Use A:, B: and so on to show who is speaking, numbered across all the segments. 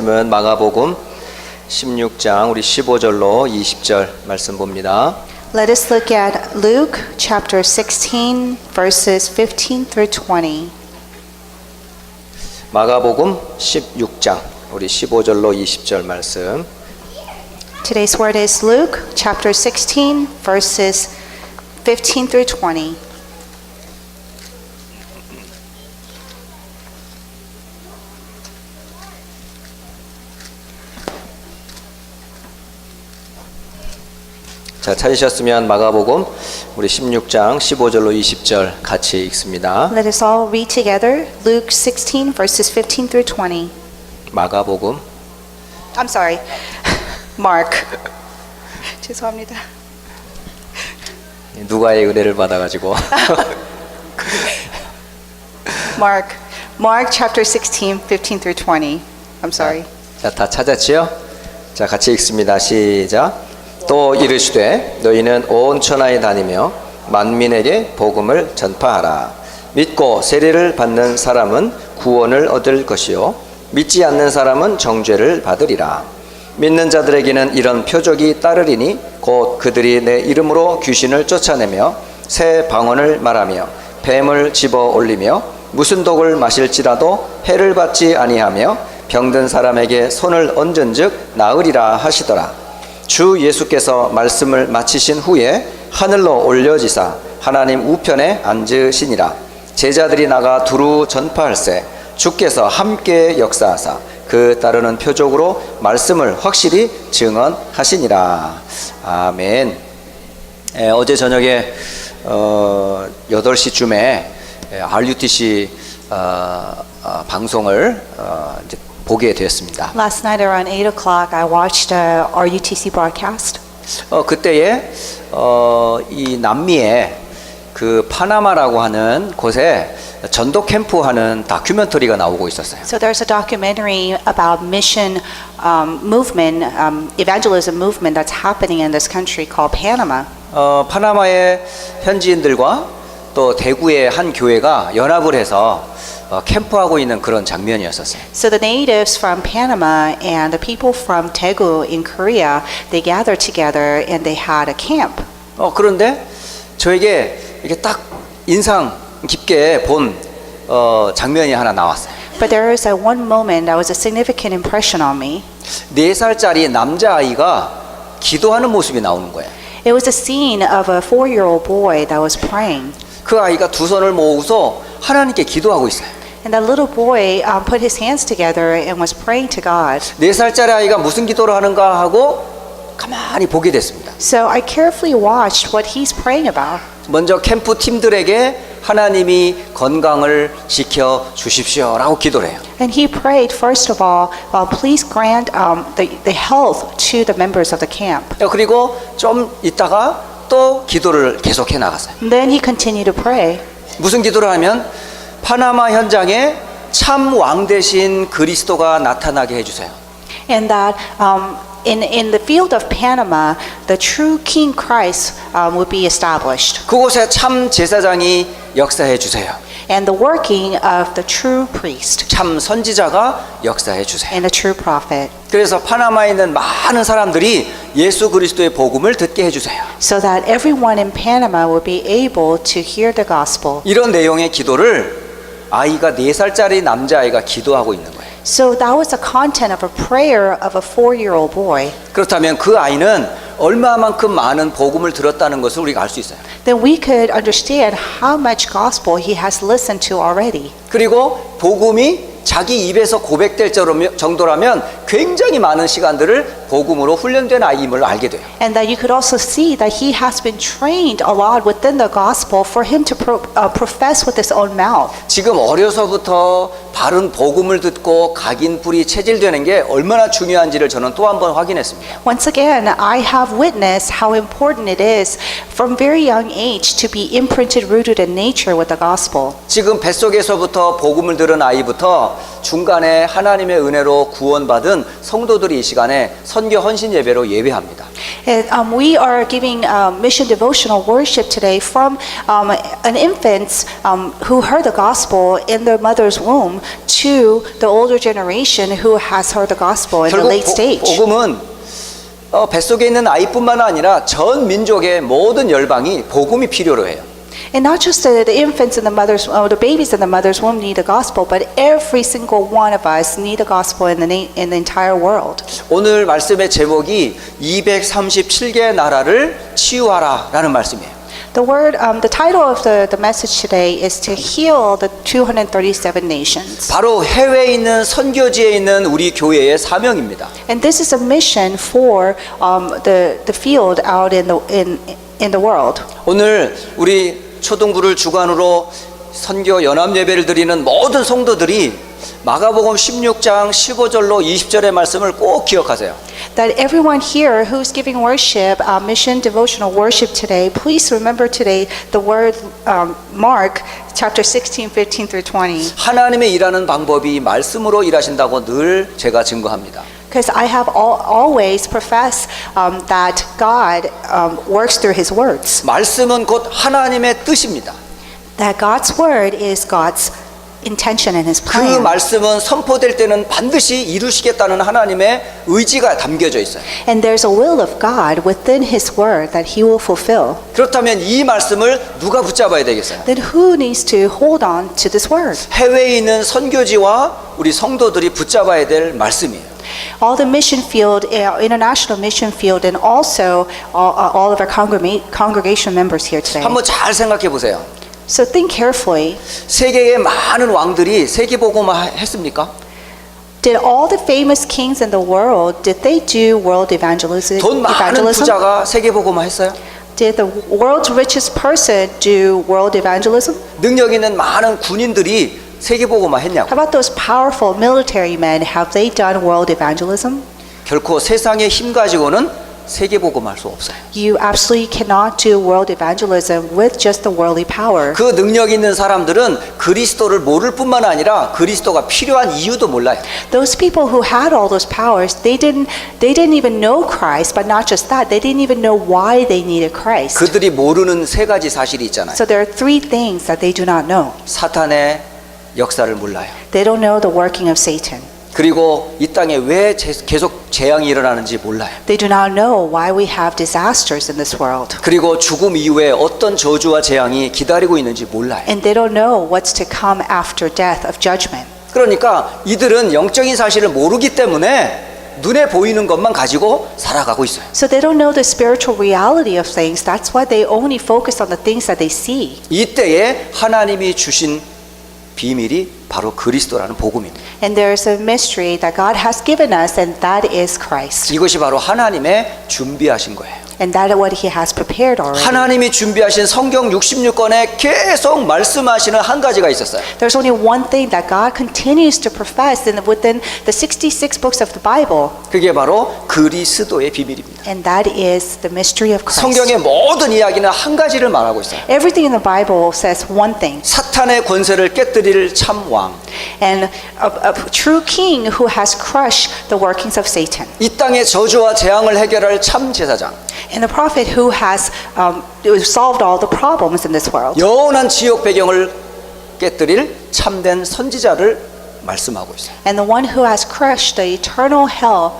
A: 말씀은 마가복음 16장 우리 15절로 20절 말씀 봅니다.
B: Let us look at Luke chapter 16 verses 15 through 20.
A: 마가복음 16장 우리 15절로 20절 말씀.
B: Today's word is Luke chapter 16 verses 15 through 20.
A: 자, 찾으셨으면 마가복음 우리 16장 15절로 20절 같이 읽습니다.
B: Let us all read together Luke 16 verses 15 through 20.
A: 마가복음
B: I'm sorry. Mark. 죄송합니다.
A: 누가의 은혜를 받아가지고
B: Mark chapter 16 15 through 20. I'm sorry.
A: 자, 다 찾았지요? 자, 같이 읽습니다. 시작. 또 이르시되 너희는 온 천하에 다니며 만민에게 복음을 전파하라. 믿고 세례를 받는 사람은 구원을 얻을 것이요 믿지 않는 사람은 정죄를 받으리라. 믿는 자들에게는 이런 표적이 따르리니 곧 그들이 내 이름으로 귀신을 쫓아내며 새 방언을 말하며 뱀을 집어 올리며 무슨 독을 마실지라도 해를 받지 아니하며 병든 사람에게 손을 얹은즉 나으리라 하시더라. 주 예수께서 말씀을 마치신 후에 하늘로 올려지사 하나님 우편에 앉으시니라. 제자들이 나가 두루 전파할세 주께서 함께 역사하사 그 따르는 표적으로 말씀을 확실히 증언하시니라. 아멘. 어제 저녁에 8시쯤에 RUTC 방송을 이제 보게 되었습니다.
B: Last night around 8 o'clock I watched a RUTC broadcast.
A: 그때에 이 남미에 그 파나마라고 하는 곳에 전도 캠프 하는 다큐멘터리가 나오고 있었어요.
B: So there's a documentary about mission movement, evangelism movement that's happening in this country called Panama.
A: 파나마의 현지인들과 또 대구의 한 교회가 연합을 해서 캠프하고 있는 그런 장면이었었어요.
B: So the natives from Panama and the people from Daegu in Korea, they gathered together and they had a camp.
A: 그런데 저에게 이렇게 딱 인상 깊게 본 장면이 하나 나왔어요.
B: But there was a one moment that was a significant impression on me.
A: 4살짜리 남자아이가 기도하는 모습이 나오는 거예요.
B: It was a scene of a 4-year-old boy that was praying.
A: 그 아이가 두 손을 모으고서 하나님께 기도하고 있어요.
B: And that little boy put his hands together and was praying to God.
A: 4살짜리 아이가 무슨 기도를 하는가 하고 가만히 보게 됐습니다.
B: So I carefully watched what he's praying about.
A: 먼저 캠프 팀들에게 하나님이 건강을 지켜 주십시오라고 기도를 해요.
B: And he prayed first of all, please grant the health to the members of the camp.
A: 그리고 좀 있다가 또 기도를 계속해 나갔어요.
B: And then he continued to pray.
A: 무슨 기도를 하면 파나마 현장에 참 왕 대신 그리스도가 나타나게 해주세요.
B: And that in the field of Panama, the true King Christ would be established.
A: 그곳에 참 제사장이 역사해 주세요.
B: And the working of the true priest
A: 참 선지자가 역사해 주세요.
B: and the true prophet.
A: 그래서 파나마에 있는 많은 사람들이 예수 그리스도의 복음을 듣게 해주세요.
B: So that everyone in Panama will be able to hear the gospel.
A: 이런 내용의 기도를 아이가 4살짜리 남자아이가 기도하고 있는 거예요.
B: So that was the content of a prayer of a 4-year-old boy.
A: 그렇다면 그 아이는 얼마만큼 많은 복음을 들었다는 것을 우리가 알 수 있어요.
B: Then we could understand how much gospel he has listened to already.
A: 그리고 복음이 자기 입에서 고백될 정도라면 굉장히 많은 시간들을 복음으로 훈련된 아이임을 알게 돼요.
B: And that you could also see that he has been trained a lot within the gospel for him to profess with his own mouth.
A: 지금 어려서부터 바른 복음을 듣고 각인 뿌리 체질되는 게 얼마나 중요한지를 저는 또 한 번 확인했습니다.
B: Once again, I have witnessed how important it is from very young age to be imprinted, rooted in nature with the gospel.
A: 지금 뱃속에서부터 복음을 들은 아이부터 중간에 하나님의 은혜로 구원받은 성도들이 이 시간에 선교 헌신 예배로 예배합니다.
B: And we are giving mission devotional worship today from an infant who heard the gospel in their mother's womb to the older generation who has heard the gospel in the
A: 결국
B: late stage.
A: 복음은 뱃속에 있는 아이뿐만 아니라 전 민족의 모든 열방이 복음이 필요로 해요.
B: And not just the infants in the mother's, the babies in the mother's womb need the gospel, but every single one of us need the gospel in the entire world.
A: 오늘 말씀의 제목이 237개 나라를 치유하라라는 말씀이에요.
B: The title of the message today is to heal the 237 nations.
A: 바로 해외에 있는 선교지에 있는 우리 교회의 사명입니다.
B: And this is a mission for the field out in the world.
A: 오늘 우리 초등부를 주관으로 선교 연합 예배를 드리는 모든 성도들이 마가복음 16장 15절로 20절의 말씀을 꼭 기억하세요.
B: That everyone here who's giving worship, mission devotional worship today, please remember today the word Mark chapter 16, 15 through 20.
A: 하나님의 일하는 방법이 말씀으로 일하신다고 늘 제가 증거합니다.
B: Because I have always professed that God works through His words.
A: 말씀은 곧 하나님의 뜻입니다.
B: That God's word is God's intention and His
A: 그
B: plan.
A: 말씀은 선포될 때는 반드시 이루시겠다는 하나님의 의지가 담겨져 있어요.
B: And there's a will of God within His word that He will fulfill.
A: 그렇다면 이 말씀을 누가 붙잡아야 되겠어요?
B: Then who needs to hold on to this word?
A: 해외에 있는 선교지와 우리 성도들이 붙잡아야 될 말씀이에요.
B: All the mission field, international mission field, and also all of our congregation members here today.
A: 한번 잘 생각해 보세요.
B: So think carefully.
A: 세계의 많은 왕들이 세계복음화 했습니까?
B: Did all the famous kings in the world, did they do world evangelism?
A: 돈 많은 부자가 세계복음화 했어요?
B: Did the world's richest person do world evangelism?
A: 능력 있는 많은 군인들이 세계복음화 했냐고?
B: How about those powerful military men? Have they done world evangelism?
A: 결코 세상의 힘 가지고는 세계복음화 할 수 없어요.
B: You absolutely cannot do world evangelism with just the worldly power.
A: 그 능력 있는 사람들은 그리스도를 모를 뿐만 아니라 그리스도가 필요한 이유도 몰라요.
B: Those people who had all those powers, they didn't even know Christ, but not just that, they didn't even know why they needed Christ.
A: 그들이 모르는 세 가지 사실이 있잖아요.
B: So there are three things that they do not know.
A: 사탄의 역사를 몰라요.
B: They don't know the working of Satan.
A: 그리고 이 땅에 왜 계속 재앙이 일어나는지 몰라요.
B: They do not know why we have disasters in this world.
A: 그리고 죽음 이후에 어떤 저주와 재앙이 기다리고 있는지 몰라요.
B: And they don't know what's to come after death of judgment.
A: 그러니까 이들은 영적인 사실을 모르기 때문에 눈에 보이는 것만 가지고 살아가고 있어요.
B: So they don't know the spiritual reality of things. That's why they only focus on the things that they see.
A: 이때에 하나님이 주신 비밀이 바로 그리스도라는 복음입니다.
B: And there is a mystery that God has given us, and that is Christ.
A: 이것이 바로 하나님의 준비하신 거예요.
B: And that is what He has prepared already.
A: 하나님이 준비하신 성경 66권에 계속 말씀하시는 한 가지가 있었어요.
B: There's only one thing that God continues to profess within the 66 books of the Bible,
A: 그게 바로 그리스도의 비밀입니다.
B: and that is the mystery of Christ.
A: 성경의 모든 이야기는 한 가지를 말하고 있어요.
B: Everything in the Bible says one thing.
A: 사탄의 권세를 깨뜨릴 참 왕.
B: And a true king who has crushed the workings of Satan.
A: 이 땅의 저주와 재앙을 해결할 참 제사장.
B: And the prophet who has solved all the problems in this world.
A: 영원한 지옥 배경을 깨뜨릴 참된 선지자를 말씀하고 있어요.
B: And the one who has crushed the eternal hell,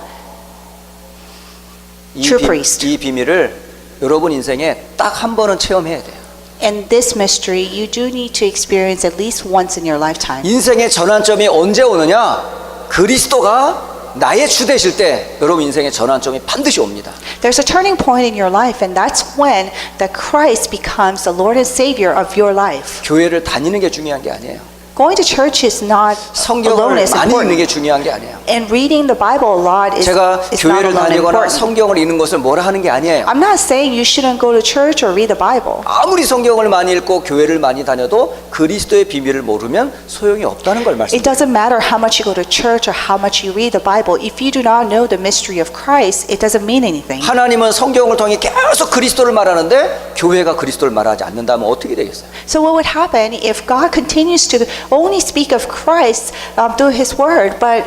B: true priest.
A: 이 비밀을 여러분 인생에 딱 한 번은 체험해야 돼요.
B: And this mystery you do need to experience at least once in your lifetime.
A: 인생의 전환점이 언제 오느냐? 그리스도가 나의 주 되실 때 여러분 인생의 전환점이 반드시 옵니다.
B: There's a turning point in your life, and that's when that Christ becomes the Lord and Savior of your life.
A: 교회를 다니는 게 중요한 게 아니에요.
B: Going to church is not alone
A: 성경을
B: as
A: 많이 읽는 게
B: important.
A: 중요한 게 아니에요.
B: And reading the Bible a lot is
A: 제가
B: not
A: 교회를
B: alone
A: 다니거나
B: important.
A: 성경을 읽는 것을 뭐라 하는 게 아니에요.
B: I'm not saying you shouldn't go to church or read the Bible.
A: 아무리 성경을 많이 읽고 교회를 많이 다녀도 그리스도의 비밀을 모르면 소용이 없다는 걸
B: It
A: 말씀드립니다.
B: doesn't matter how much you go to church or how much you read the Bible. If you do not know the mystery of Christ, it doesn't mean anything.
A: 하나님은 성경을 통해 계속 그리스도를 말하는데 교회가 그리스도를 말하지 않는다면 어떻게 되겠어요?
B: So what would happen if God continues to only speak of Christ through His Word, but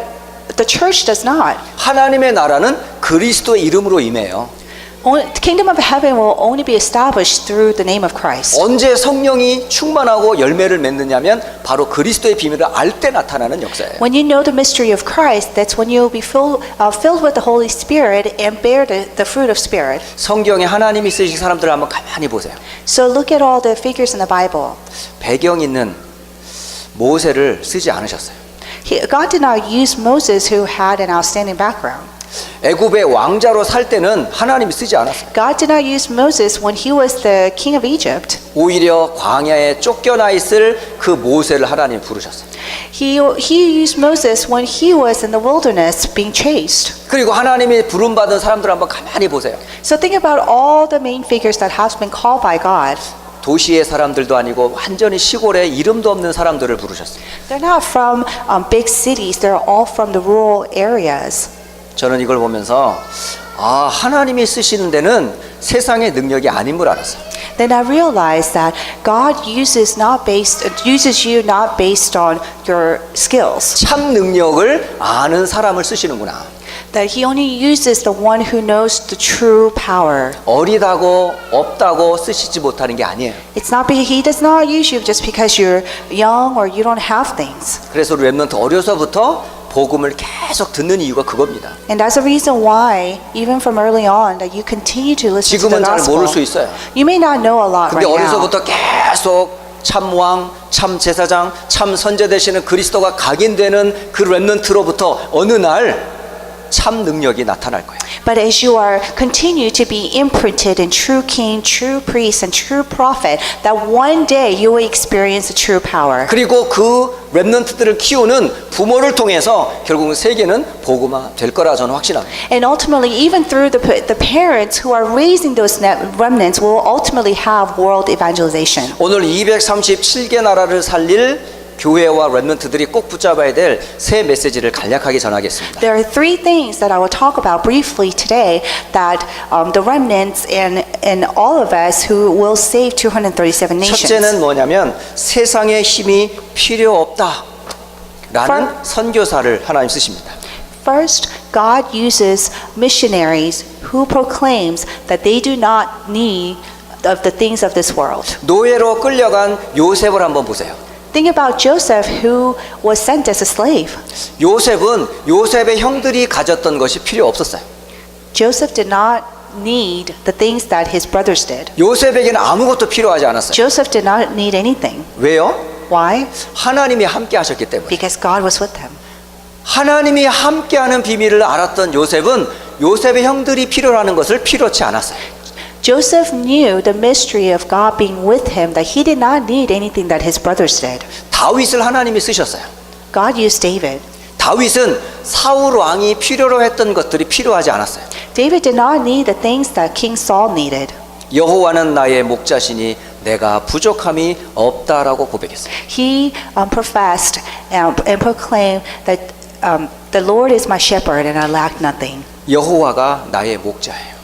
B: the church does not.
A: 하나님의 나라는 그리스도의 이름으로 임해요.
B: The kingdom of heaven will only be established through the name of Christ.
A: 언제 성령이 충만하고 열매를 맺느냐면 바로 그리스도의 비밀을 알 때 나타나는 역사예요.
B: When you know the mystery of Christ, that's when you'll be filled with the Holy Spirit and bear the fruit of Spirit.
A: 성경에 하나님이 쓰신 사람들을 한번 가만히 보세요.
B: So look at all the figures in the Bible.
A: 배경 있는 모세를 쓰지 않으셨어요.
B: God did not use Moses, who had an outstanding background.
A: 애굽의 왕자로 살 때는 하나님이 쓰지 않았어요.
B: God did not use Moses when he was the king of Egypt.
A: 오히려 광야에 쫓겨나 있을 그 모세를 하나님 부르셨어요.
B: He used Moses when he was in the wilderness being chased.
A: 그리고 하나님이 부름받은 사람들 한번 가만히 보세요.
B: So think about all the main figures that have been called by God.
A: 도시의 사람들도 아니고 완전히 시골에 이름도 없는 사람들을 부르셨어요.
B: They're not from big cities. They're all from the rural areas.
A: 저는 이걸 보면서 하나님이 쓰시는 데는 세상의 능력이 아닌 걸 알았어요.
B: Then I realized that God uses you not based on your skills.
A: 참 능력을 아는 사람을 쓰시는구나.
B: That He only uses the one who knows the true power.
A: 어리다고 없다고 쓰시지 못하는 게 아니에요.
B: It's not He does not use you just because you're young or you don't have things.
A: 그래서 우리 랩런트 어려서부터 복음을 계속 듣는 이유가 그겁니다.
B: And that's the reason why, even from early on, that you continue to listen to the
A: 지금은 잘
B: gospel.
A: 모를 수 있어요.
B: You may not know a lot
A: 근데
B: right now.
A: 어려서부터 계속 참 왕, 참 제사장, 참 선제 되시는 그리스도가 각인되는 그 랩런트로부터 어느 날 참 능력이 나타날 거예요.
B: But as you are continue to be imprinted in true king, true priest, and true prophet, that one day you will experience the true power.
A: 그리고 그 랩런트들을 키우는 부모를 통해서 결국은 세계는 복음화 될 거라 저는 확신합니다.
B: And ultimately, even through the parents who are raising those remnants, will ultimately have world evangelization.
A: 오늘 237개 나라를 살릴 교회와 랩런트들이 꼭 붙잡아야 될 새 메시지를 간략하게 전하겠습니다.
B: There are three things that I will talk about briefly today that the remnants and all of us who will save 237 nations.
A: 첫째는 뭐냐면 세상의 힘이 필요 없다라는 선교사를 하나님 쓰십니다.
B: First, God uses missionaries who proclaims that they do not need of the things of this world.
A: 노예로 끌려간 요셉을 한번 보세요.
B: Think about Joseph, who was sent as a slave.
A: 요셉은 요셉의 형들이 가졌던 것이 필요 없었어요.
B: Joseph did not need the things that his brothers did.
A: 요셉에게는 아무것도 필요하지 않았어요.
B: Joseph did not need anything.
A: 왜요?
B: Why?
A: 하나님이 함께 하셨기 때문에.
B: Because God was with him.
A: 하나님이 함께하는 비밀을 알았던 요셉은 요셉의 형들이 필요하는 것을 필요치 않았어요.
B: Joseph knew the mystery of God being with him, that he did not need anything that his brothers did.
A: 다윗을 하나님이 쓰셨어요.
B: God used David.
A: 다윗은 사울 왕이 필요로 했던 것들이 필요하지 않았어요.
B: David did not need the things that King Saul needed.
A: 여호와는 나의 목자시니 내가 부족함이 없다라고 고백했어요.
B: He professed and proclaimed that the Lord is my shepherd and I lack nothing.
A: 여호와가 나의 목자예요.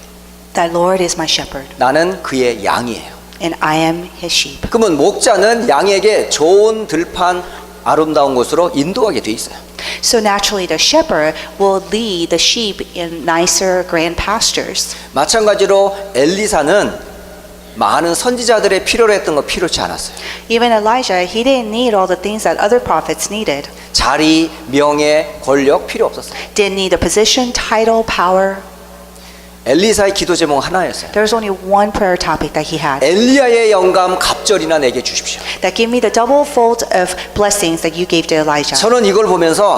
B: That Lord is my shepherd
A: 나는 그의 양이에요.
B: and I am his sheep.
A: 그러면 목자는 양에게 좋은 들판 아름다운 곳으로 인도하게 돼 있어요.
B: So naturally the shepherd will lead the sheep in nicer grand pastures.
A: 마찬가지로 엘리사는 많은 선지자들의 필요로 했던 거 필요치 않았어요.
B: Even Elijah, he didn't need all the things that other prophets needed.
A: 자리, 명예, 권력 필요 없었어요.
B: Didn't need the position, title, power.
A: 엘리사의 기도 제목 하나였어요.
B: There was only one prayer topic that he had.
A: 엘리야의 영감 갑절이나 내게 주십시오.
B: That give me the double fold of blessings that you gave to Elijah.
A: 저는 이걸 보면서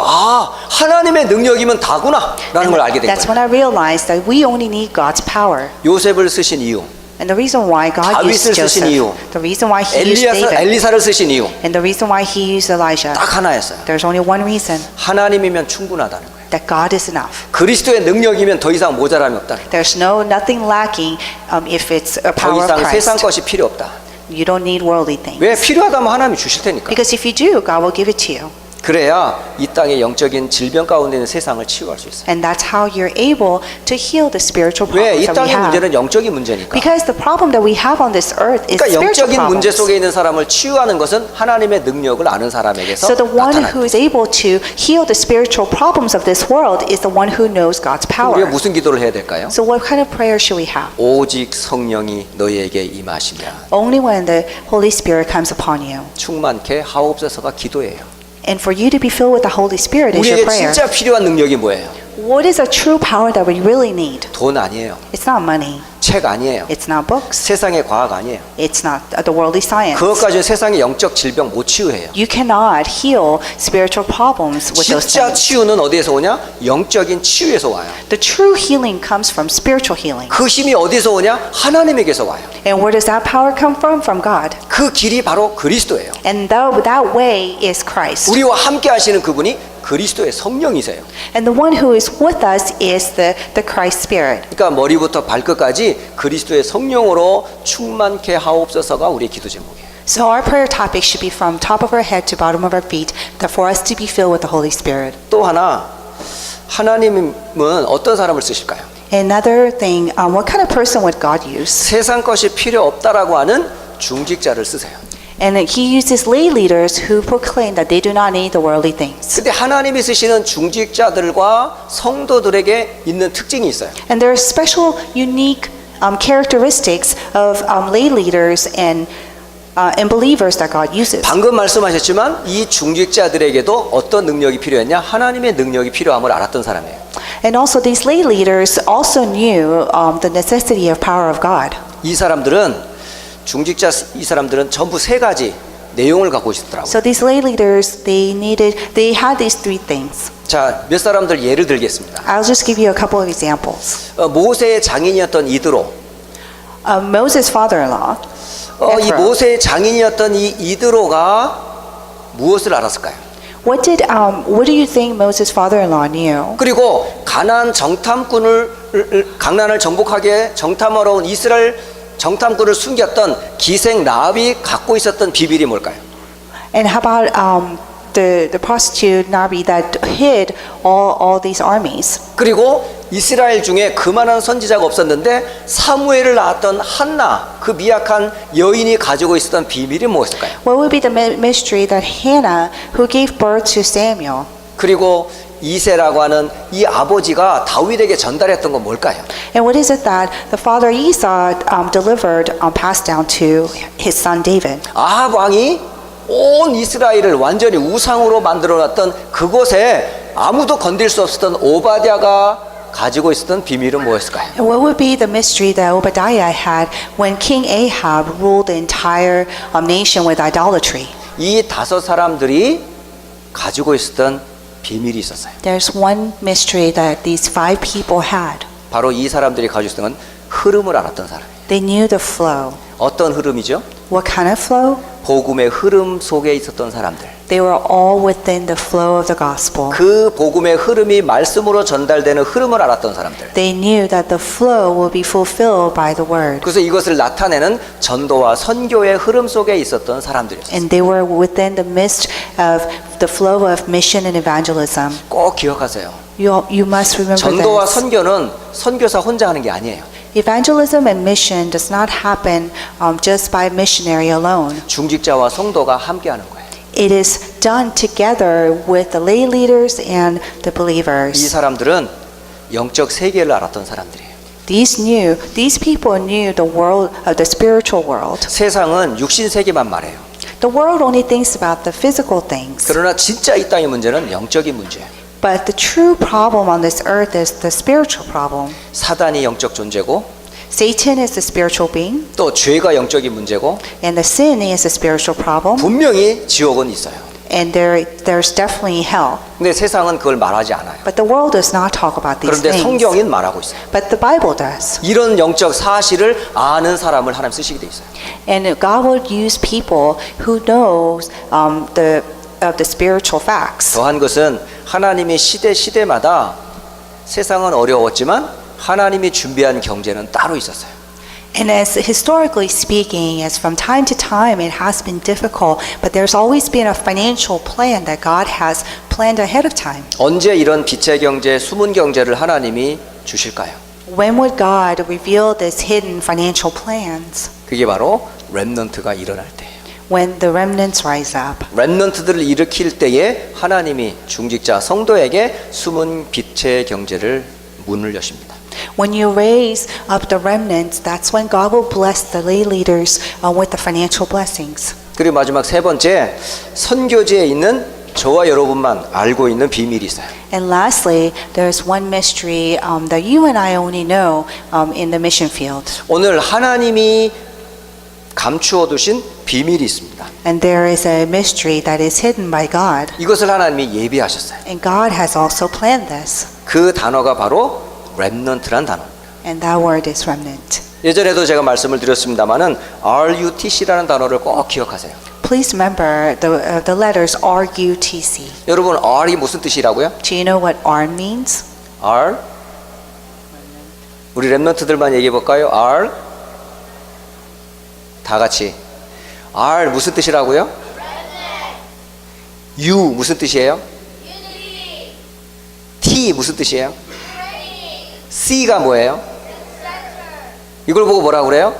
A: 하나님의 능력이면 다구나라는 걸 알게 된
B: That's when
A: 거예요.
B: I realized that we only need God's power.
A: 요셉을 쓰신 이유,
B: And the reason why God used
A: 다윗을 쓰신
B: Joseph,
A: 이유,
B: the reason why he used David,
A: 엘리사를 쓰신 이유
B: and the reason why he used Elijah,
A: 딱 하나였어요.
B: there's only one reason,
A: 하나님이면 충분하다는 거예요.
B: that God is enough.
A: 그리스도의 능력이면 더 이상 모자람이 없다는 거예요.
B: There's nothing lacking if it's a
A: 더
B: power of
A: 이상 세상
B: Christ.
A: 것이 필요 없다.
B: You don't need worldly things.
A: 왜 필요하다면 하나님이 주실 테니까.
B: Because if you do, God will give it to you.
A: 그래야 이 땅의 영적인 질병 가운데 있는 세상을 치유할 수 있어요.
B: And that's how you're able to heal the spiritual
A: 왜? 이
B: problems that we
A: 땅의
B: have.
A: 문제는 영적인 문제니까.
B: Because the problem that we have on this earth is
A: 그러니까
B: spiritual
A: 영적인 문제
B: problems.
A: 속에 있는 사람을 치유하는 것은 하나님의 능력을 아는 사람에게서
B: So the one
A: 나타나는
B: who is able to heal the spiritual problems of this world is the one who knows God's
A: 우리가
B: power.
A: 무슨 기도를 해야 될까요?
B: So what kind of prayer should we have?
A: 오직 성령이 너희에게 임하시면
B: Only when the Holy Spirit comes upon you.
A: 충만케 하옵소서가 기도예요.
B: And for you to be filled with the Holy Spirit is your
A: 우리에게
B: prayer.
A: 진짜 필요한 능력이 뭐예요?
B: What is a true power that we really need?
A: 돈 아니에요.
B: It's not money.
A: 책 아니에요.
B: It's not books.
A: 세상의 과학 아니에요.
B: It's not the worldly science.
A: 그것까지는 세상의 영적 질병 못 치유해요.
B: You cannot heal spiritual problems with those
A: 진짜
B: things.
A: 치유는 어디에서 오냐? 영적인 치유에서 와요.
B: The true healing comes from spiritual healing.
A: 그 힘이 어디서 오냐? 하나님에게서 와요.
B: And where does that power come from? From God.
A: 그 길이 바로 그리스도예요.
B: And that way is Christ.
A: 우리와 함께 하시는 그분이 그리스도의 성령이세요.
B: And the one who is with us is the Christ Spirit.
A: 그러니까 머리부터 발끝까지 그리스도의 성령으로 충만케 하옵소서가 우리의 기도 제목이에요.
B: So our prayer topic should be from top of our head to bottom of our feet, that for us to be filled with the Holy Spirit.
A: 또 하나, 하나님은 어떤 사람을 쓰실까요?
B: Another thing, what kind of person would God use?
A: 세상 것이 필요 없다라고 하는 중직자를 쓰세요.
B: And He uses lay leaders who proclaim that they do not need the worldly things.
A: 근데 하나님이 쓰시는 중직자들과 성도들에게 있는 특징이 있어요.
B: And there are special, unique characteristics of lay leaders and believers that God uses.
A: 방금 말씀하셨지만 이 중직자들에게도 어떤 능력이 필요했냐? 하나님의 능력이 필요함을 알았던 사람이에요.
B: And also these lay leaders also knew the necessity of power of God.
A: 이 사람들은 중직자 이 사람들은 전부 세 가지 내용을 갖고 있었더라고요.
B: So these lay leaders, they had these three things.
A: 자, 몇 사람들 예를 들겠습니다.
B: I'll just give you a couple of examples.
A: 모세의 장인이었던 이드로.
B: Moses' father-in-law,
A: 이 모세의 장인이었던 이 이드로가 무엇을 알았을까요?
B: what do you think Moses' father-in-law knew?
A: 그리고 가나안 강난을 정복하게 정탐하러 온 이스라엘 정탐꾼을 숨겼던 기생 라합이 갖고 있었던 비밀이 뭘까요?
B: And how about the prostitute Nabi that hid all these armies?
A: 그리고 이스라엘 중에 그만한 선지자가 없었는데 사무엘을 낳았던 한나 그 미약한 여인이 가지고 있었던 비밀이 무엇일까요?
B: What would be the mystery that Hannah, who gave birth to Samuel,
A: 그리고 이세라고 하는 이 아버지가 다윗에게 전달했던 건 뭘까요?
B: and what is it that the father Esau delivered, passed down to his son David?
A: 아합 왕이 온 이스라엘을 완전히 우상으로 만들어놨던 그곳에 아무도 건들 수 없었던 오바댜가 가지고 있었던 비밀은 무엇일까요?
B: And what would be the mystery that Obadiah had when King Ahab ruled the entire nation with idolatry?
A: 이 다섯 사람들이 가지고 있었던 비밀이 있었어요.
B: There's one mystery that these five people had.
A: 바로 이 사람들이 가지고 있었던 건 흐름을 알았던 사람이에요.
B: They knew the flow.
A: 어떤 흐름이죠?
B: What kind of flow?
A: 복음의 흐름 속에 있었던 사람들.
B: They were all within the flow of the gospel.
A: 그 복음의 흐름이 말씀으로 전달되는 흐름을 알았던 사람들.
B: They knew that the flow will be fulfilled by the word.
A: 그래서 이것을 나타내는 전도와 선교의 흐름 속에 있었던 사람들이었어요.
B: And they were within the midst of the flow of mission and evangelism.
A: 꼭 기억하세요.
B: You must remember
A: 전도와
B: this.
A: 선교는 선교사 혼자 하는 게 아니에요.
B: Evangelism and mission does not happen just by missionary alone.
A: 중직자와 성도가 함께 하는 거예요.
B: It is done together with the lay leaders and the
A: 이
B: believers.
A: 사람들은 영적 세계를 알았던 사람들이에요.
B: These people knew the world, the spiritual world.
A: 세상은 육신 세계만 말해요.
B: The world only thinks about the physical things.
A: 그러나 진짜 이 땅의 문제는 영적인 문제예요.
B: But the true problem on this earth is the spiritual problem.
A: 사단이 영적 존재고
B: Satan is the spiritual being,
A: 또 죄가 영적인 문제고
B: and the sin is a spiritual problem,
A: 분명히 지옥은 있어요.
B: and there's definitely hell.
A: 근데 세상은 그걸 말하지 않아요.
B: But the world does not talk about these
A: 그런데
B: things.
A: 성경은 말하고 있어요.
B: But the Bible does.
A: 이런 영적 사실을 아는 사람을 하나님 쓰시게 돼 있어요.
B: And God will use people who knows of the spiritual facts.
A: 더한 것은 하나님이 시대마다 세상은 어려웠지만 하나님이 준비한 경제는 따로 있었어요.
B: And as historically speaking, as from time to time it has been difficult, but there's always been a financial plan that God has planned ahead of time.
A: 언제 이런 빛의 경제, 숨은 경제를 하나님이 주실까요?
B: When would God reveal this hidden financial plans?
A: 그게 바로 렘넌트가 일어날 때예요.
B: When the remnants rise up.
A: 렘넌트들을 일으킬 때에 하나님이 중직자 성도에게 숨은 빛의 경제를 문을 여십니다.
B: When you raise up the remnants, that's when God will bless the lay leaders with the financial blessings.
A: 그리고 마지막 세 번째, 선교지에 있는 저와 여러분만 알고 있는 비밀이 있어요.
B: And lastly, there's one mystery that you and I only know in the mission field.
A: 오늘 하나님이 감추어 두신 비밀이 있습니다.
B: And there is a mystery that is hidden by God.
A: 이것을 하나님이 예비하셨어요.
B: And God has also planned this.
A: 그 단어가 바로 렘넌트란 단어.
B: And that word is remnant.
A: 예전에도 제가 말씀을 드렸습니다마는 RUTC라는 단어를 꼭 기억하세요.
B: Please remember the letters RUTC.
A: 여러분 R이 무슨 뜻이라고요?
B: Do you know what R means?
A: R? 우리 렘넌트들만 얘기해 볼까요? R? 다 같이. R 무슨 뜻이라고요? U 무슨 뜻이에요? T 무슨 뜻이에요? C가 뭐예요? 이걸 보고 뭐라고 그래요?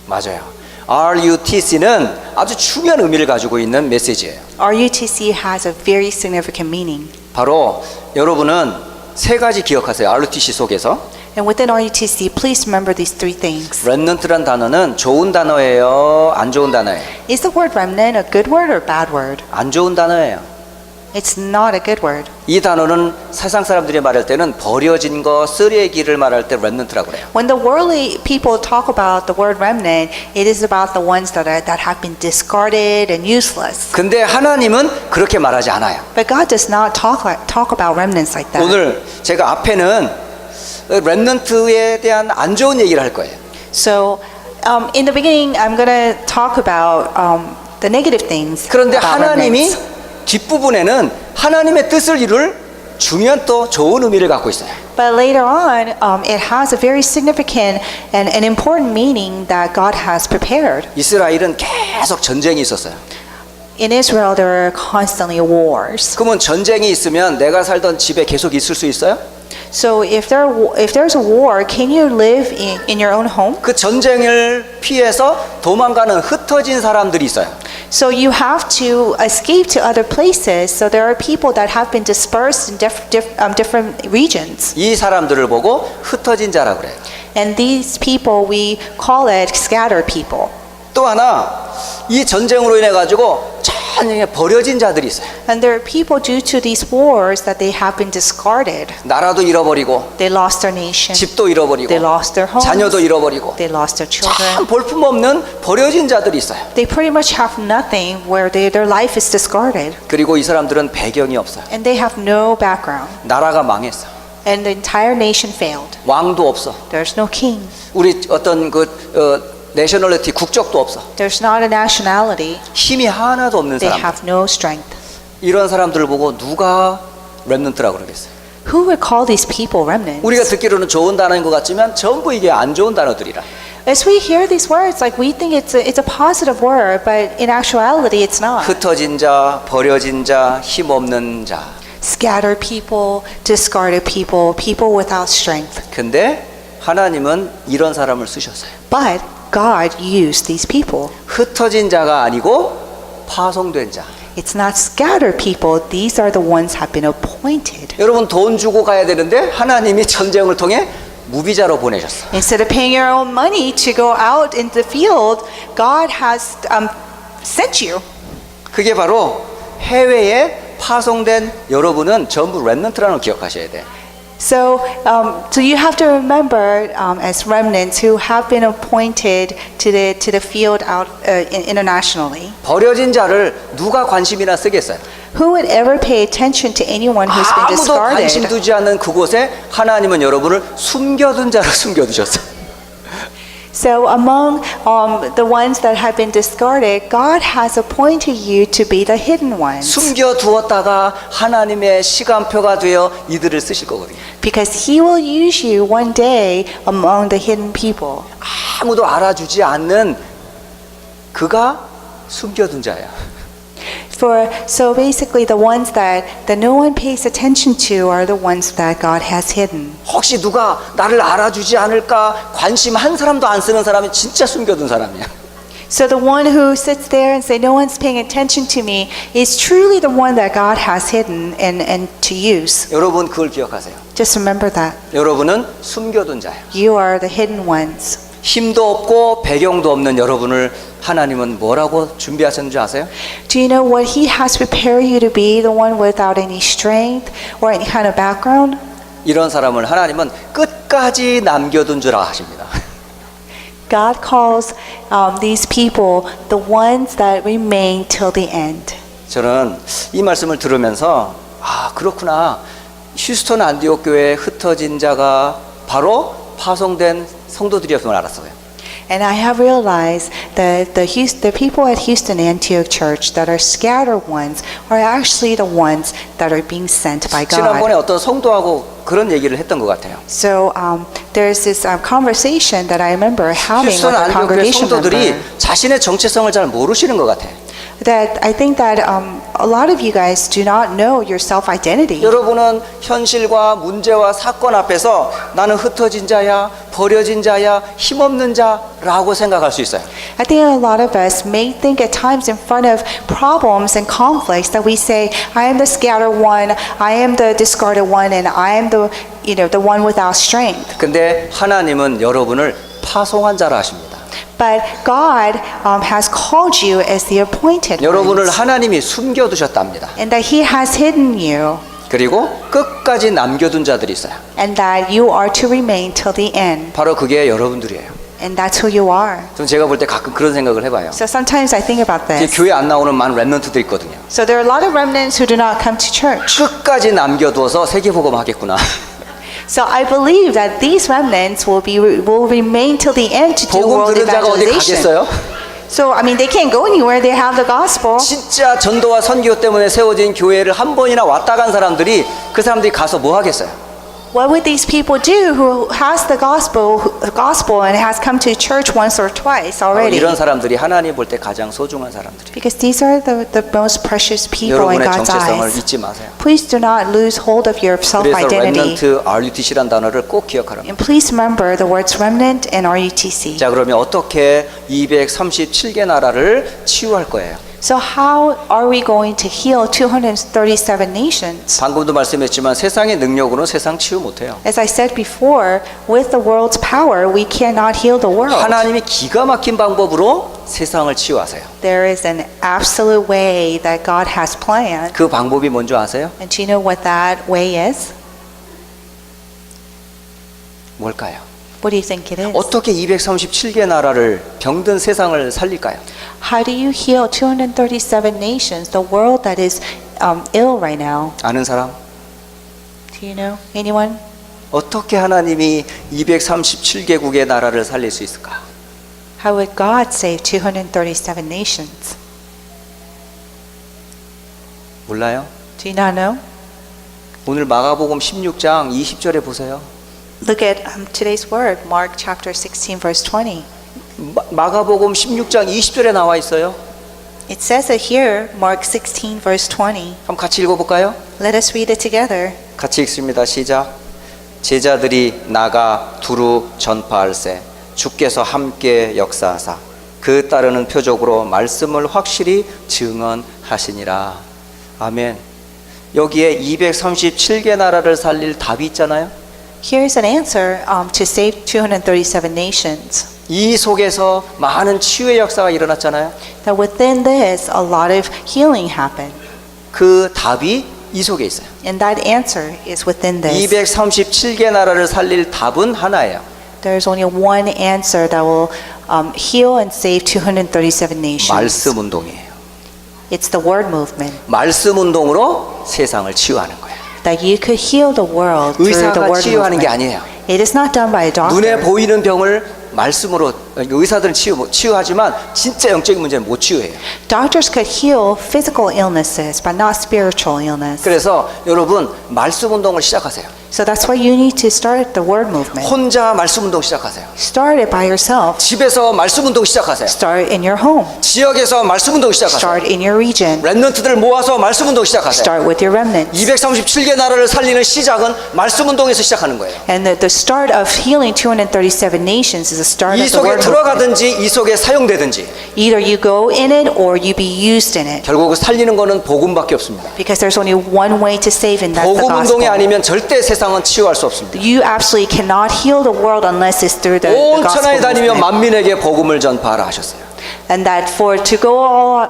A: 맞아요. RUTC는 아주 중요한 의미를 가지고 있는 메시지예요.
B: RUTC has a very significant meaning.
A: 바로 여러분은 세 가지 기억하세요. RUTC 속에서.
B: And within RUTC, please remember these three things.
A: 렘넌트란 단어는 좋은 단어예요? 안 좋은 단어예요?
B: Is the word remnant a good word or bad word?
A: 안 좋은 단어예요.
B: It's not a good word.
A: 이 단어는 세상 사람들이 말할 때는 버려진 거, 쓰레기를 말할 때 렘넌트라고 그래요.
B: When the worldly people talk about the word remnant, it is about the ones that have been discarded and useless.
A: 근데 하나님은 그렇게 말하지 않아요.
B: But God does not talk about remnants like that.
A: 오늘 제가 앞에는 렘넌트에 대한 안 좋은 얘기를 할 거예요.
B: So, in the beginning, I'm going to talk about the negative things
A: 그런데
B: about
A: 하나님이
B: remnants.
A: 뒷부분에는 하나님의 뜻을 이룰 중요한 또 좋은 의미를 갖고 있어요.
B: But later on, it has a very significant and an important meaning that God has prepared.
A: 이스라엘은 계속 전쟁이 있었어요.
B: In Israel, there are constantly wars.
A: 그러면 전쟁이 있으면 내가 살던 집에 계속 있을 수 있어요?
B: So if there's a war, can you live in your own home?
A: 그 전쟁을 피해서 도망가는 흩어진 사람들이 있어요.
B: So you have to escape to other places. So there are people that have been dispersed in different regions.
A: 이 사람들을 보고 흩어진 자라고 그래요.
B: And these people, we call it scattered people.
A: 또 하나, 이 전쟁으로 인해 가지고 전쟁에 버려진 자들이 있어요.
B: And there are people due to these wars that they have been discarded.
A: 나라도 잃어버리고,
B: They lost their nation.
A: 집도 잃어버리고,
B: They lost their homes.
A: 자녀도 잃어버리고,
B: They lost their
A: 참
B: children.
A: 볼품없는 버려진 자들이 있어요.
B: They pretty much have nothing where their life is discarded.
A: 그리고 이 사람들은 배경이 없어요.
B: And they have no background.
A: 나라가 망했어.
B: And the entire nation failed.
A: 왕도 없어.
B: There's no king.
A: 우리 어떤 내셔널리티 국적도 없어.
B: There's not a nationality.
A: 힘이 하나도 없는
B: They
A: 사람.
B: have no strength.
A: 이런 사람들을 보고 누가 렘넌트라고 그러겠어요?
B: Who would call these people remnants?
A: 우리가 듣기로는 좋은 단어인 것 같지만 전부 이게 안 좋은 단어들이라.
B: As we hear these words, like we think it's a positive word, but in actuality, it's not.
A: 흩어진 자, 버려진 자, 힘 없는 자.
B: Scattered people, discarded people, people without strength.
A: 근데 하나님은 이런 사람을 쓰셨어요.
B: But God used these people.
A: 흩어진 자가 아니고 파송된 자.
B: It's not scattered people. These are the ones who have been appointed.
A: 여러분 돈 주고 가야 되는데 하나님이 전쟁을 통해 무비자로 보내셨어.
B: Instead of paying your own money to go out in the field, God has sent you.
A: 그게 바로 해외에 파송된 여러분은 전부 렘넌트라는 걸 기억하셔야 돼.
B: So you have to remember, as remnants who have been appointed to the field out internationally.
A: 버려진 자를 누가 관심이나 쓰겠어요?
B: Who would ever pay attention to anyone who's been
A: 아무도 관심
B: discarded?
A: 두지 않는 그곳에 하나님은 여러분을 숨겨둔 자로 숨겨두셨어요.
B: So among the ones that have been discarded, God has appointed you to be the hidden ones.
A: 숨겨두었다가 하나님의 시간표가 되어 이들을 쓰실 거거든요.
B: Because He will use you one day among the hidden people.
A: 아무도 알아주지 않는 그가 숨겨둔 자야.
B: So basically the ones that no one pays attention to are the ones that God has hidden.
A: 혹시 누가 나를 알아주지 않을까 관심 한 사람도 안 쓰는 사람이 진짜 숨겨둔 사람이야.
B: So the one who sits there and say no one's paying attention to me is truly the one that God has hidden and to use.
A: 여러분 그걸 기억하세요.
B: Just remember that.
A: 여러분은 숨겨둔 자예요.
B: You are the hidden ones.
A: 힘도 없고 배경도 없는 여러분을 하나님은 뭐라고 준비하셨는지 아세요?
B: Do you know what He has prepared you to be, the one without any strength or any kind of background?
A: 이런 사람을 하나님은 끝까지 남겨둔 줄 아십니다.
B: God calls these people the ones that remain till the end.
A: 저는 이 말씀을 들으면서 아 그렇구나. 휴스턴 안디옥 교회에 흩어진 자가 바로 파송된 성도들이었음을 알았어요.
B: And I have realized that the people at Houston Antioch Church that are scattered ones are actually the ones that are being sent by
A: 지난번에
B: God.
A: 어떤 성도하고 그런 얘기를 했던 것 같아요.
B: So there's this conversation that I remember having with
A: 휴스턴
B: a
A: 안디옥 교회
B: congregation
A: 성도들이
B: member.
A: 자신의 정체성을 잘 모르시는 것 같아요.
B: That I think that a lot of you guys do not know your self-identity.
A: 여러분은 현실과 문제와 사건 앞에서 나는 흩어진 자야, 버려진 자야, 힘없는 자라고 생각할 수 있어요.
B: I think a lot of us may think at times in front of problems and conflicts that we say, I am the scattered one, I am the discarded one, and I am the one without strength.
A: 근데 하나님은 여러분을 파송한 자라 하십니다.
B: But God has called you as the appointed
A: 여러분을
B: ones,
A: 하나님이 숨겨두셨답니다.
B: and that He has hidden you,
A: 그리고 끝까지 남겨둔 자들이 있어요.
B: and that you are to remain till the end,
A: 바로 그게 여러분들이에요.
B: and that's who you are.
A: 좀 제가 볼 때 가끔 그런 생각을 해봐요.
B: So sometimes I think about
A: 이제
B: this.
A: 교회 안 나오는 많은 렘넌트들 있거든요.
B: So there are a lot of remnants who do not come to church.
A: 끝까지 남겨두어서 세계복음 하겠구나.
B: So I believe that these remnants will remain till the end to do
A: 복음
B: world
A: 들은 자가 어디
B: evangelization.
A: 가겠어요?
B: So I mean they can't go anywhere. They have the gospel.
A: 진짜 전도와 선교 때문에 세워진 교회를 한 번이나 왔다 간 사람들이 그 사람들이 가서 뭐 하겠어요?
B: What would these people do who has the gospel and has come to church once or twice already?
A: 이런 사람들이 하나님 볼 때 가장 소중한 사람들이.
B: Because these are the most precious people in
A: 여러분의
B: God's
A: 정체성을
B: eyes.
A: 잊지 마세요.
B: Please do not lose hold of your
A: 그래서
B: self-identity.
A: 렘넌트 RUTC라는 단어를 꼭 기억하라.
B: And please remember the words remnant and RUTC.
A: 자, 그러면 어떻게 237개 나라를 치유할 거예요?
B: So how are we going to heal 237 nations?
A: 방금도 말씀했지만 세상의 능력으로는 세상 치유 못해요.
B: As I said before, with the world's power, we cannot heal the world.
A: 하나님이 기가 막힌 방법으로 세상을 치유하세요.
B: There is an absolute way that God has planned.
A: 그 방법이 뭔지 아세요?
B: And do you know what that way is?
A: 뭘까요?
B: What do you think it is?
A: 어떻게 237개 나라를 병든 세상을 살릴까요?
B: How do you heal 237 nations, the world that is ill right now?
A: 아는 사람?
B: Do you know? Anyone?
A: 어떻게 하나님이 237개국의 나라를 살릴 수 있을까?
B: How would God save 237 nations?
A: 몰라요?
B: Do you not know?
A: 오늘 마가복음 16장 20절에 보세요.
B: Look at today's word, Mark chapter 16, verse 20.
A: 마가복음 16장 20절에 나와 있어요.
B: It says it here, Mark 16, verse 20.
A: 한번 같이 읽어볼까요?
B: Let us read it together.
A: 같이 읽습니다. 시작. 제자들이 나가 두루 전파할세 주께서 함께 역사하사 그 따르는 표적으로 말씀을 확실히 증언하시니라. 아멘. 여기에 237개 나라를 살릴 답이 있잖아요.
B: Here's an answer to save 237 nations.
A: 이 속에서 많은 치유의 역사가 일어났잖아요.
B: That within this, a lot of healing happened.
A: 그 답이 이 속에 있어요.
B: And that answer is within this.
A: 237개 나라를 살릴 답은 하나예요.
B: There's only one answer that will heal and save 237 nations.
A: 말씀 운동이에요.
B: It's the word movement.
A: 말씀 운동으로 세상을 치유하는 거예요.
B: That you could heal the world through the
A: 의사가
B: word
A: 치유하는 게
B: movement.
A: 아니에요.
B: It is not done by a doctor.
A: 눈에 보이는 병을 말씀으로 의사들은 치유하지만 진짜 영적인 문제는 못 치유해요.
B: Doctors could heal physical illnesses, but not spiritual illness.
A: 그래서 여러분 말씀 운동을 시작하세요.
B: So that's why you need to start the word movement.
A: 혼자 말씀 운동 시작하세요.
B: Start it by yourself.
A: 집에서 말씀 운동 시작하세요.
B: Start in your home.
A: 지역에서 말씀 운동 시작하세요.
B: Start in your region.
A: 렘넌트들 모아서 말씀 운동 시작하세요.
B: Start with your remnants.
A: 237개 나라를 살리는 시작은 말씀 운동에서 시작하는 거예요.
B: And the start of healing 237 nations is the start
A: 이
B: of the
A: 속에
B: word movement.
A: 들어가든지 이 속에 사용되든지
B: Either you go in it or you be used in it.
A: 결국 살리는 거는 복음밖에 없습니다.
B: Because there's only one way to save, and that's the
A: 복음 운동이
B: gospel.
A: 아니면 절대 세상은 치유할 수 없습니다.
B: You absolutely cannot heal the world unless it's through the
A: 온
B: gospel
A: 천하에 다니며
B: movement.
A: 만민에게 복음을 전파하라 하셨어요.
B: And that for to go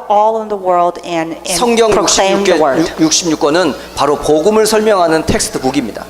B: all in the world and
A: 성경
B: proclaim the word.
A: 66권은 바로 복음을 설명하는 텍스트북입니다.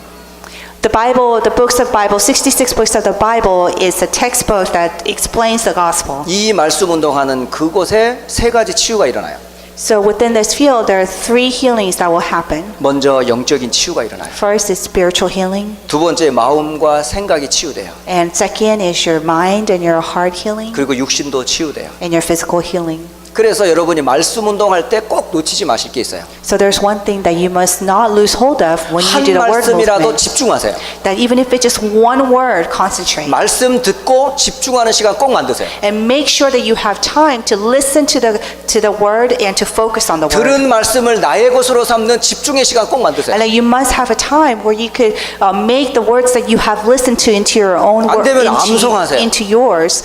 B: The Bible, the books of Bible, 66 books of the Bible is a textbook that explains the gospel.
A: 이 말씀 운동하는 그곳에 세 가지 치유가 일어나요.
B: So within this field, there are three healings that will happen.
A: 먼저 영적인 치유가 일어나요.
B: First is spiritual healing,
A: 두 번째 마음과 생각이 치유돼요.
B: and second is your mind and your heart healing,
A: 그리고 육신도 치유돼요.
B: and your physical healing.
A: 그래서 여러분이 말씀 운동할 때 꼭 놓치지 마실 게 있어요.
B: So there's one thing that you must not lose hold of when you
A: 한
B: do the word
A: 말씀이라도
B: movement.
A: 집중하세요.
B: That even if it's just one word, concentrate.
A: 말씀 듣고 집중하는 시간 꼭 만드세요.
B: And make sure that you have time to listen to the word and to focus on the word.
A: 들은 말씀을 나의 것으로 삼는 집중의 시간 꼭 만드세요.
B: And that you must have a time where you could make the words that you have listened to into your own
A: 안
B: word,
A: 되면 암송하세요.
B: into yours.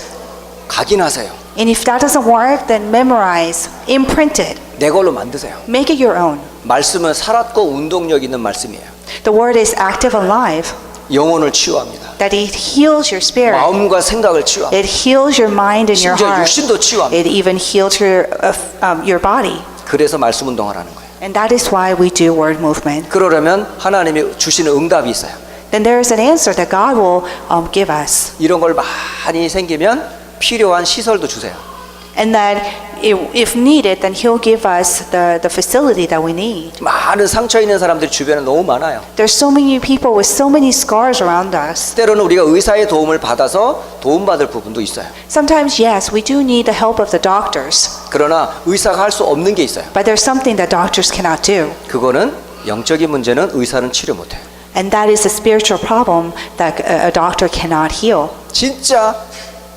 A: 각인하세요.
B: And if that doesn't work, then memorize, imprint it,
A: 내 걸로 만드세요.
B: make it your own.
A: 말씀은 살았고 운동력 있는 말씀이에요.
B: The word is active and alive,
A: 영혼을 치유합니다.
B: that it heals your spirit.
A: 마음과 생각을 치유합니다.
B: It heals your mind and your
A: 심지어
B: heart.
A: 육신도 치유합니다.
B: It even heals your body.
A: 그래서 말씀 운동하라는 거예요.
B: And that is why we do word movement.
A: 그러려면 하나님이 주시는 응답이 있어요.
B: Then there is an answer that God will give us.
A: 이런 걸 많이 생기면 필요한 시설도 주세요.
B: And that if needed, then He'll give us the facility that we need.
A: 많은 상처 있는 사람들이 주변에 너무 많아요.
B: There's so many people with so many scars around us.
A: 때로는 우리가 의사의 도움을 받아서 도움받을 부분도 있어요.
B: Sometimes, yes, we do need the help of the doctors.
A: 그러나 의사가 할 수 없는 게 있어요.
B: But there's something that doctors cannot do.
A: 그거는 영적인 문제는 의사는 치료 못해요.
B: And that is a spiritual problem that a doctor cannot heal.
A: 진짜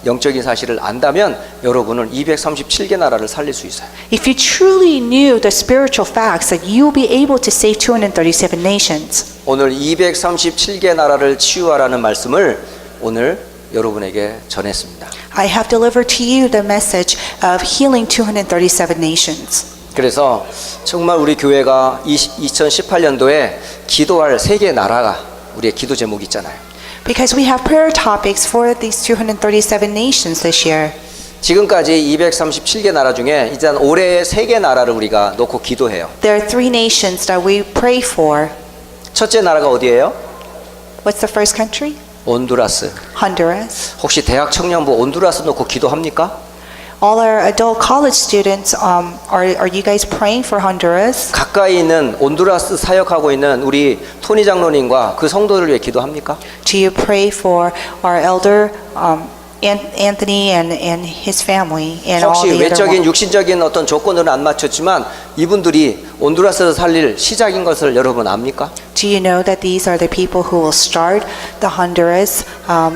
A: 영적인 사실을 안다면 여러분은 237개 나라를 살릴 수 있어요.
B: If you truly knew the spiritual facts, that you'll be able to save 237 nations.
A: 오늘 237개 나라를 치유하라는 말씀을 오늘 여러분에게 전했습니다.
B: I have delivered to you the message of healing 237 nations.
A: 그래서 정말 우리 교회가 2018년도에 기도할 세 개 나라가 우리의 기도 제목이 있잖아요.
B: Because we have prayer topics for these 237 nations this year.
A: 지금까지 237개 나라 중에 이제 올해 세 개 나라를 우리가 놓고 기도해요.
B: There are three nations that we pray for.
A: 첫째 나라가 어디예요?
B: What's the first country?
A: 온두라스.
B: Honduras.
A: 혹시 대학 청년부 온두라스 놓고 기도합니까?
B: All our adult college students, are you guys praying for Honduras?
A: 가까이 있는 온두라스 사역하고 있는 우리 토니 장로님과 그 성도를 위해 기도합니까?
B: Do you pray for our elder Anthony and his family and all
A: 혹시
B: the other
A: 외적인
B: ones?
A: 육신적인 어떤 조건들은 안 맞췄지만 이분들이 온두라스를 살릴 시작인 것을 여러분 압니까?
B: Do you know that these are the people who will start the Honduras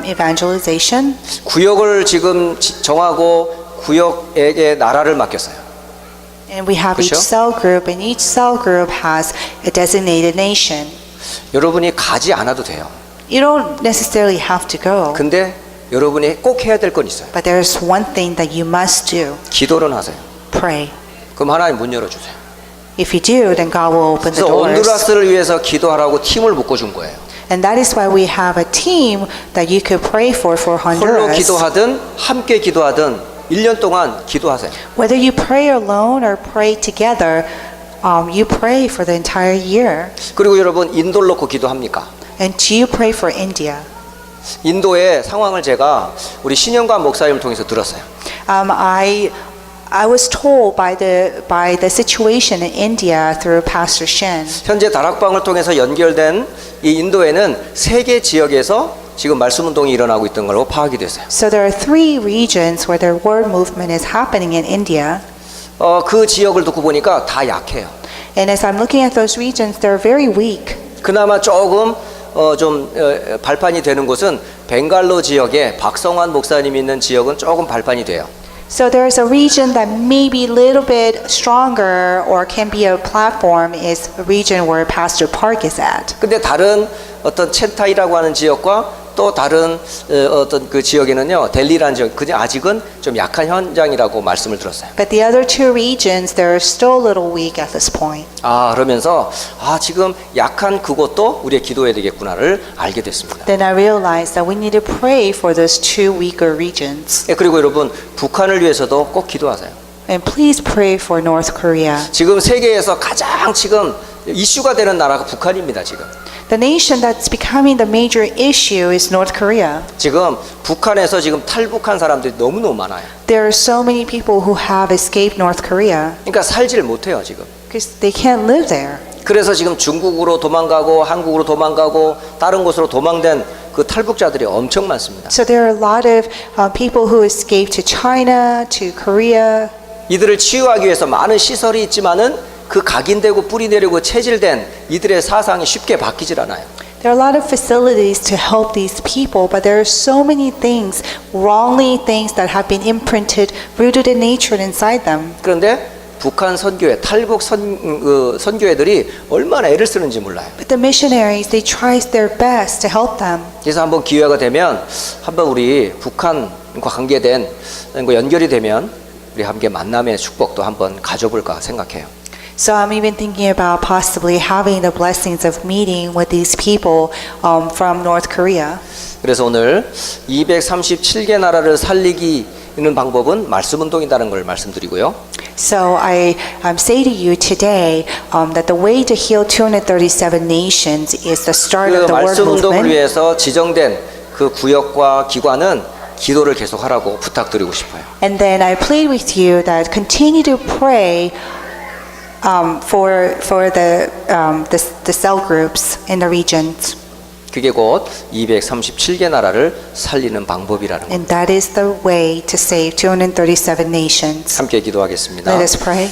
B: evangelization?
A: 구역을 지금 정하고 구역에게 나라를 맡겼어요.
B: And we have each
A: 그렇죠?
B: cell group, and each cell group has a designated nation.
A: 여러분이 가지 않아도 돼요.
B: You don't necessarily have to go,
A: 근데 여러분이 꼭 해야 될 건 있어요.
B: but there's one thing that you must do.
A: 기도는 하세요.
B: Pray.
A: 그럼 하나님 문 열어주세요.
B: If you do, then God will open the
A: 그래서
B: doors.
A: 온두라스를 위해서 기도하라고 팀을 묶어준 거예요.
B: And that is why we have a team that you could pray for
A: 홀로
B: Honduras.
A: 기도하든 함께 기도하든 1년 동안 기도하세요.
B: Whether you pray alone or pray together, you pray for the entire year.
A: 그리고 여러분 인도를 놓고 기도합니까?
B: And do you pray for India?
A: 인도의 상황을 제가 우리 신영관 목사님을 통해서 들었어요.
B: I was told by the situation in India through Pastor Shen.
A: 현재 다락방을 통해서 연결된 이 인도에는 3개 지역에서 지금 말씀 운동이 일어나고 있던 걸로 파악이 됐어요.
B: So there are 3 regions where the word movement is happening in India.
A: 그 지역을 듣고 보니까 다 약해요.
B: And as I'm looking at those regions, they're very weak.
A: 그나마 조금 발판이 되는 곳은 벵갈로 지역에 박성환 목사님 있는 지역은 조금 발판이 돼요.
B: So there's a region that may be a little bit stronger or can be a platform is a region where Pastor Park is at.
A: 근데 다른 어떤 첸타이라고 하는 지역과 또 다른 어떤 그 지역에는요, 델리라는 지역, 그냥 아직은 좀 약한 현장이라고 말씀을 들었어요.
B: But the other 2 regions, they're still a little weak at this point.
A: 그러면서 지금 약한 그곳도 우리의 기도해야 되겠구나를 알게 됐습니다.
B: Then I realized that we need to pray for those 2 weaker regions.
A: 그리고 여러분, 북한을 위해서도 꼭 기도하세요.
B: And please pray for North Korea.
A: 지금 세계에서 가장 지금 이슈가 되는 나라가 북한입니다. 지금.
B: The nation that's becoming the major issue is North Korea.
A: 지금 북한에서 지금 탈북한 사람들이 너무너무 많아요.
B: There are so many people who have escaped North Korea
A: 그러니까 살지를 못해요, 지금.
B: because they can't live there.
A: 그래서 지금 중국으로 도망가고 한국으로 도망가고 다른 곳으로 도망된 그 탈북자들이 엄청 많습니다.
B: So there are a lot of people who escaped to China, to Korea.
A: 이들을 치유하기 위해서 많은 시설이 있지만은 그 각인되고 뿌리내리고 체질된 이들의 사상이 쉽게 바뀌질 않아요.
B: There are a lot of facilities to help these people, but there are so many things, wrongly things that have been imprinted, rooted in nature inside them.
A: 그런데 북한 선교회, 탈북 선교회들이 얼마나 애를 쓰는지 몰라요.
B: But the missionaries, they try their best to help them.
A: 그래서 한번 기회가 되면 한번 우리 북한과 관계된 연결이 되면 우리 함께 만남의 축복도 한번 가져볼까 생각해요.
B: So I'm even thinking about possibly having the blessings of meeting with these people from North Korea.
A: 그래서 오늘 237개 나라를 살리기는 방법은 말씀 운동이라는 걸 말씀드리고요.
B: So I say to you today that the way to heal 237 nations is the start
A: 그
B: of the word
A: 말씀 운동을
B: movement.
A: 위해서 지정된 그 구역과 기관은 기도를 계속하라고 부탁드리고 싶어요.
B: And then I plead with you that continue to pray for the cell groups in the regions.
A: 그게 곧 237개 나라를 살리는 방법이라는 것.
B: And that is the way to save 237 nations.
A: 함께 기도하겠습니다.
B: Let us pray.